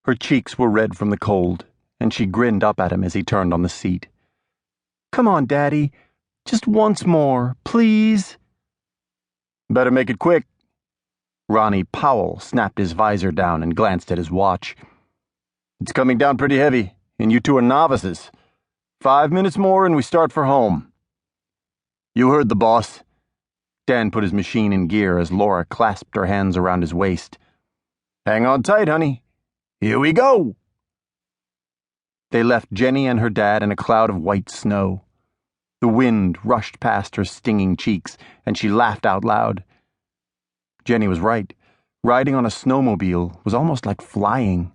Her cheeks were red from the cold, and she grinned up at him as he turned on the seat. "Come on, Daddy. Just once more, please." "Better make it quick." Ronnie Powell snapped his visor down and glanced at his watch. "It's coming down pretty heavy, and you two are novices. 5 minutes more and we start for home." "You heard the boss." Dan put his machine in gear as Laura clasped her hands around his waist. "Hang on tight, honey. Here we go." They left Jenny and her dad in a cloud of white snow. The wind rushed past her stinging cheeks, and she laughed out loud. Jenny was right. Riding on a snowmobile was almost like flying.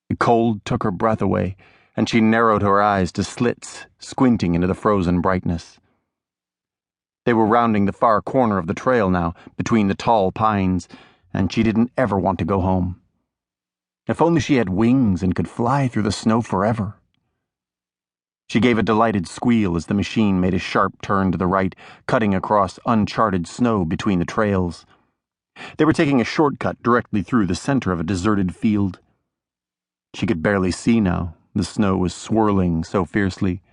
The cold took her breath away, and she narrowed her eyes to slits, squinting into the frozen brightness. They were rounding the far corner of the trail now, between the tall pines, and she didn't ever want to go home. If only she had wings and could fly through the snow forever. She gave a delighted squeal as the machine made a sharp turn to the right, cutting across uncharted snow between the trails. They were taking a shortcut directly through the center of a deserted field. She could barely see now. The snow was swirling so fiercely.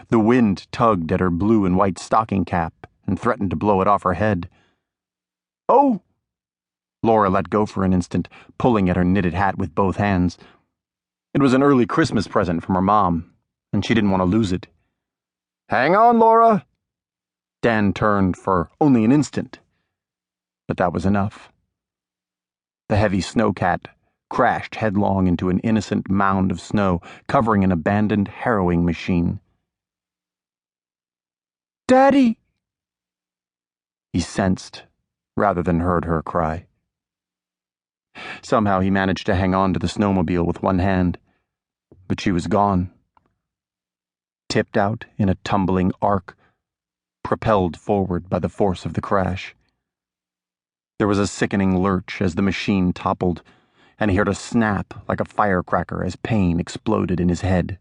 The wind tugged at her blue and white stocking cap and threatened to blow it off her head. "Oh!" Laura let go for an instant, pulling at her knitted hat with both hands. It was an early Christmas present from her mom, and she didn't want to lose it. "Hang on, Laura!" Dan turned for only an instant, but that was enough. The heavy snowcat crashed headlong into an innocent mound of snow, covering an abandoned harrowing machine. "Daddy!" He sensed, rather than heard her cry. Somehow he managed to hang on to the snowmobile with one hand, but she was gone. Tipped out in a tumbling arc, propelled forward by the force of the crash. There was a sickening lurch as the machine toppled, and he heard a snap like a firecracker as pain exploded in his head.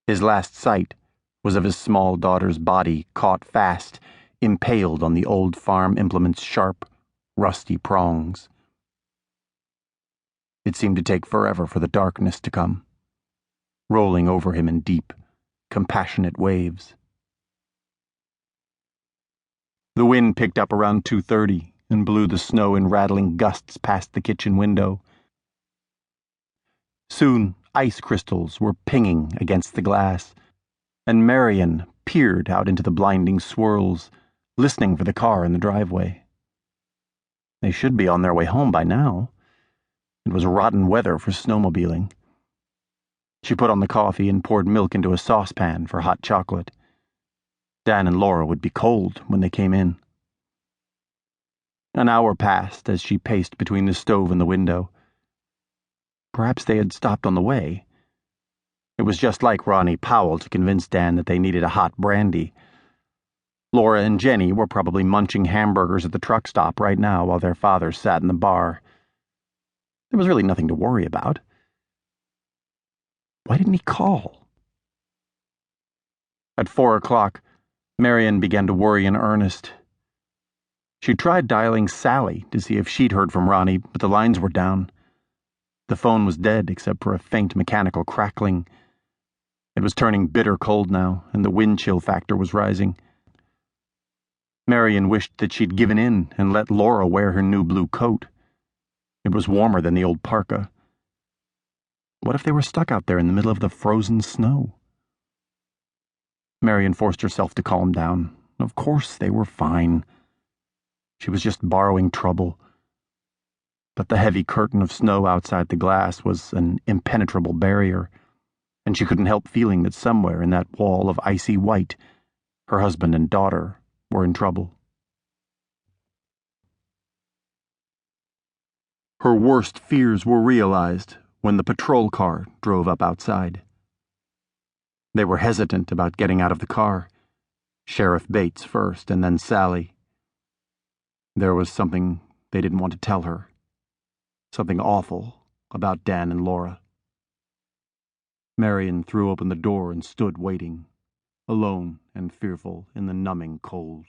His last sight was of his small daughter's body caught fast, impaled on the old farm implement's sharp, rusty prongs. It seemed to take forever for the darkness to come, rolling over him in deep, compassionate waves. The wind picked up around 2:30 and blew the snow in rattling gusts past the kitchen window. Soon, ice crystals were pinging against the glass, and Marian peered out into the blinding swirls, listening for the car in the driveway. They should be on their way home by now. It was rotten weather for snowmobiling. She put on the coffee and poured milk into a saucepan for hot chocolate. Dan and Laura would be cold when they came in. An hour passed as she paced between the stove and the window. Perhaps they had stopped on the way. It was just like Ronnie Powell to convince Dan that they needed a hot brandy. Laura and Jenny were probably munching hamburgers at the truck stop right now while their father sat in the bar. There was really nothing to worry about. Why didn't he call? At 4 o'clock, Marian began to worry in earnest. She tried dialing Sally to see if she'd heard from Ronnie, but the lines were down. The phone was dead except for a faint mechanical crackling. It was turning bitter cold now, and the wind chill factor was rising. Marian wished that she'd given in and let Laura wear her new blue coat. It was warmer than the old parka. What if they were stuck out there in the middle of the frozen snow? Marian forced herself to calm down. Of course they were fine. She was just borrowing trouble. But the heavy curtain of snow outside the glass was an impenetrable barrier, and she couldn't help feeling that somewhere in that wall of icy white, her husband and daughter were in trouble. Her worst fears were realized when the patrol car drove up outside. They were hesitant about getting out of the car. Sheriff Bates first, and then Sally. There was something they didn't want to tell her. Something awful about Dan and Laura. Marian threw open the door and stood waiting, alone and fearful in the numbing cold.